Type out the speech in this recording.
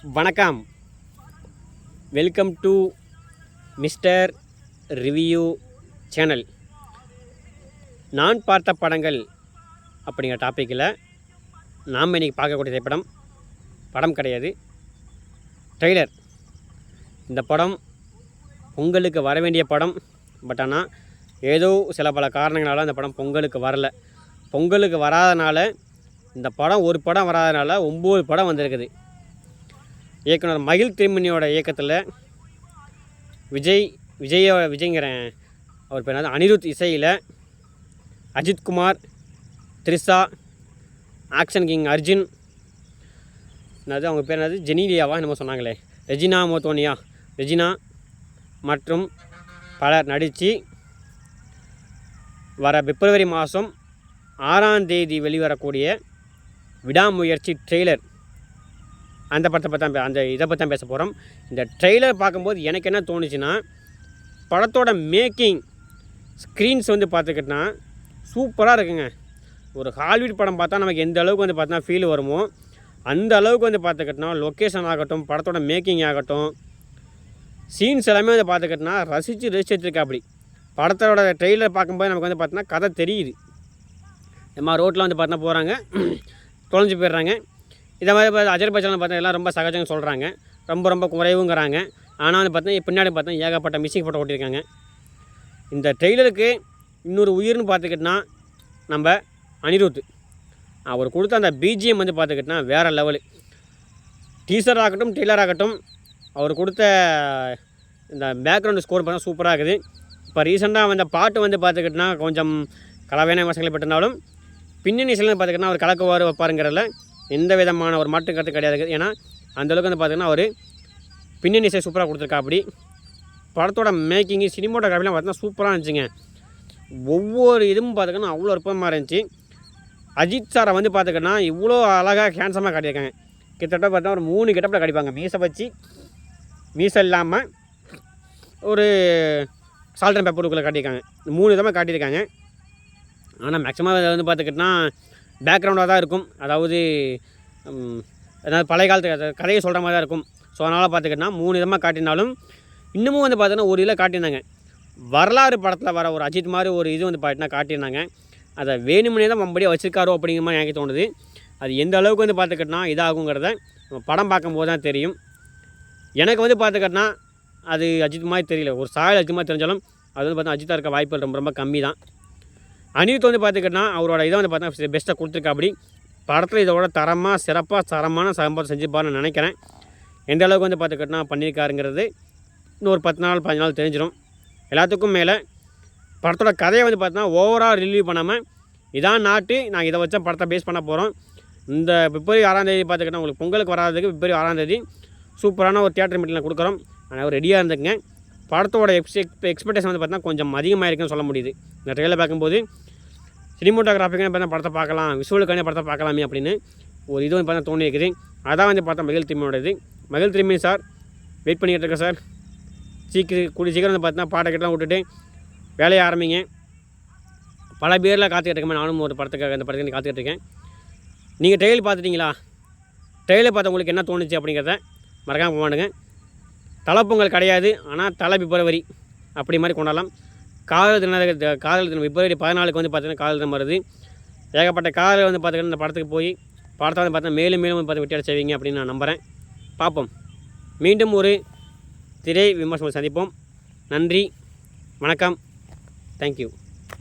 வணக்கம். Welcome to mister review channel. நான் பார்த்த படங்கள் அப்படிங்கிற டாப்பிக்கில் நாம் இன்றைக்கி பார்க்கக்கூடிய படம் கிடையாது, ட்ரெய்லர். இந்த படம் பொங்கலுக்கு வர வேண்டிய படம். பட் ஆனால் ஏதோ சில பல காரணங்களால் அந்த படம் பொங்கலுக்கு வரலை. பொங்கலுக்கு வராதனால இந்த படம் ஒரு படம் வராதனால 9 படம் வந்திருக்குது. இயக்குனர் மகிழ் திருமணியோட இயக்கத்தில் விஜய்ங்கிறேன் அவர் பேர் என்னது, அனிருத் இசையில் அஜித்குமார், த்ரிஷா, ஆக்ஷன் கிங் அர்ஜுன், என்னது அவங்க பேர் என்னது, ஜெனிலியாவா என்னமோ சொன்னாங்களே, ரெஜினா மற்றும் பலர் நடித்து வர பிப்ரவரி மாதம் 6ஆம் தேதி வெளிவரக்கூடிய விடாமுயற்சி ட்ரெய்லர். அந்த படத்தை பற்றி இதை பற்றி தான் பேச போகிறோம். இந்த ட்ரெய்லர் பார்க்கும்போது எனக்கு என்ன தோணுச்சுன்னா, படத்தோட மேக்கிங் ஸ்க்ரீன்ஸ் பார்த்துக்கிட்டோன்னா சூப்பராக இருக்குங்க. ஒரு ஹாலிவுட் படம் பார்த்தா நமக்கு எந்த அளவுக்கு பார்த்தா ஃபீல் வருமோ அந்த அளவுக்கு பார்த்துக்கிட்டோன்னா லொக்கேஷன் ஆகட்டும், படத்தோட மேக்கிங் ஆகட்டும், சீன்ஸ் எல்லாமே பார்த்துக்கிட்டோன்னா ரசிச்சிருக்கா. அப்படி படத்தோட ட்ரெய்லர் பார்க்கும்போது நமக்கு பார்த்தோன்னா கதை தெரியுது. நம்ம ரோட்டில் பார்த்தா போகிறாங்க, தொலைஞ்சு போயிடுறாங்க. இதை மாதிரி அஜர்பைஜானில் பார்த்தா எல்லாம் ரொம்ப சகஜங்க சொல்கிறாங்க, ரொம்ப குறைவுங்கிறாங்க. ஆனால் பார்த்தா பின்னாடி பார்த்தா ஏகப்பட்ட மிஸ்ஸிங் ஃபோட்டோ ஓட்டியிருக்காங்க. இந்த ட்ரெய்லருக்கு இன்னொரு உயிர்னு பார்த்துக்கிட்டோன்னா நம்ம அனிருத் அவர் கொடுத்த அந்த பிஜிஎம் பார்த்துக்கிட்டோன்னா வேறு லெவலு. டீசர் ஆகட்டும், ட்ரெய்லர் ஆகட்டும், அவர் கொடுத்த இந்த பேக்ரவுண்டு ஸ்கோர் பார்த்தா சூப்பராக இருக்குது. இப்போ ரீசெண்டாக வந்த பாட்டு பார்த்துக்கிட்டோன்னா கொஞ்சம் கலவையான விமர்சனங்கள் பெற்றிருந்தாலும் பின்னணி இசையில் பார்த்துக்கிட்டோன்னா அவர் கலக்குவார் வைப்பாருங்கிறதுல எந்த விதமான ஒரு மாற்று கருத்து கிடையாது. ஏன்னா அந்தளவுக்கு பார்த்திங்கன்னா அவர் பின்னணி இசை சூப்பராக கொடுத்துருக்கா. அப்படி படத்தோட மேக்கிங்கு சினிமோட்டோகிராஃபிலாம் பார்த்தீங்கன்னா சூப்பராக இருந்துச்சுங்க. ஒவ்வொரு இதுவும் பார்த்துக்கிட்டோன்னா அவ்வளோ அற்புதமாக இருந்துச்சு. அஜித் சாரை பார்த்துக்கிட்டோன்னா இவ்வளோ அழகாக ஹேண்ட்ஸமாக காட்டியிருக்காங்க. கிட்டத்தட்ட பார்த்தா ஒரு 3 கெட்டப்பில் காட்டிப்பாங்க. மீசை வச்சு, மீசை இல்லாமல் ஒரு சால்ட் அண்ட் பெப்பருக்குள்ளே காட்டியிருக்காங்க. 3 விதமாக காட்டியிருக்காங்க. ஆனால் மேக்ஸிமம் அதை பார்த்துக்கிட்டோன்னா பேக்ரவுண்டாக தான் இருக்கும். அதாவது பழைய காலத்து கதையை சொல்கிற மாதிரி தான் இருக்கும். ஸோ அதனால் பார்த்துக்கிட்டோன்னா 3 விதமாக காட்டினாலும் இன்னமும் பார்த்தீங்கன்னா ஒரு இதில் காட்டியிருந்தாங்க. வரலாறு படத்தில் வர ஒரு அஜித் மாதிரி ஒரு இது பார்த்தீங்கன்னா காட்டியிருந்தாங்க. அதை வேணுமனே தான் மம்படியாக வச்சுருக்காரோ அப்படிங்கிற மாதிரி எனக்கு தோணுது. அது எந்த அளவுக்கு பார்த்துக்கிட்டோன்னா இதாகுங்கிறத படம் பார்க்கும்போது தான் தெரியும். எனக்கு பார்த்துக்கிட்டோன்னா அது அஜித் மாதிரி தெரியல. ஒரு சாயல் அஜித் மாதிரி தெரிஞ்சாலும் அது பார்த்தா அஜித்தாக இருக்க வாய்ப்புகள் ரொம்ப கம்மி தான். அனிருத் பார்த்துக்கிட்டோன்னா அவரோட இதை பார்த்தா பெஸ்ட்டாக கொடுத்துருக்கா. அப்படி படத்தில் இதோட தரமான சம்பவம் செஞ்சுப்பாருன்னு நினைக்கிறேன். எந்த அளவுக்கு பார்த்துக்கிட்டோன்னா பண்ணியிருக்காருங்கிறது இன்னொரு 10 நாள் 15 நாள் தெரிஞ்சிடும். எல்லாத்துக்கும் மேலே படத்தோட கதையை பார்த்தீங்கன்னா ஓவராக ரிலீவ் பண்ணாமல் இதான் நாட்டு, நான் இதை வச்சா படத்தை பேஸ் பண்ண போகிறோம். இந்த பிப்ரவரி 6ஆம் தேதி பார்த்துக்கிட்டா உங்களுக்கு பொங்கலுக்கு வராததுக்கு பிப்ரவரி 6ஆம் தேதி சூப்பரான ஒரு தியேட்டர் மீட்டில் கொடுக்குறோம். ஆனால் ரெடியாக இருந்துங்க. படத்தோட எக்ஸ்பெக்டேஷன் பார்த்தீங்கன்னா கொஞ்சம் அதிகமாக இருக்குன்னு சொல்ல முடியுது. இந்த ட்ரெயிலில் பார்க்கும்போது சினிமோட்டோகிராஃபிக்கான பார்த்தா படத்தை பார்க்கலாம், விசுவலுக்கான படத்தை பார்க்கலாமே அப்படின்னு ஒரு இது பார்த்தா தோணி இருக்குது. அதான் பார்த்தா மகிழ் திருமணியோட இது. மகிழ் திருமணி சார் வெயிட் பண்ணிக்கிட்டு இருக்கேன் சார். கூடிய சீக்கிரம் பார்த்தீங்கன்னா பாட்டை விட்டுட்டு வேலையை ஆரம்பிங்க. பல பேரில் காத்துக்கிட்டு இருக்கேன். நானும் ஒரு படத்துக்காக இந்த படத்துக்கு காத்துக்கிட்டு இருக்கேன். நீங்கள் ட்ரெயில் பார்த்துட்டிங்களா? ட்ரெயிலை பார்த்து உங்களுக்கு என்ன தோணுச்சு அப்படிங்கிறத மறக்காமல் போமாட்டுங்க. தலைப்பொங்கல் கிடையாது, ஆனால் தலை பிப்ரவரி அப்படி மாதிரி கொண்டாடலாம். காதல் தினம் பிப்ரவரி 14க்கு பார்த்தீங்கன்னா காதல் தினம் வருது. ஏகப்பட்ட காதல் பார்த்திங்கன்னா இந்த படத்துக்கு போய் படத்தை பார்த்தா மேலும் பார்த்து வெட்டியாட செய்வீங்க அப்படின்னு நான் நம்புகிறேன். பார்ப்போம். மீண்டும் ஒரு திரை விமர்சனம் சந்திப்போம். நன்றி, வணக்கம், தேங்க்யூ.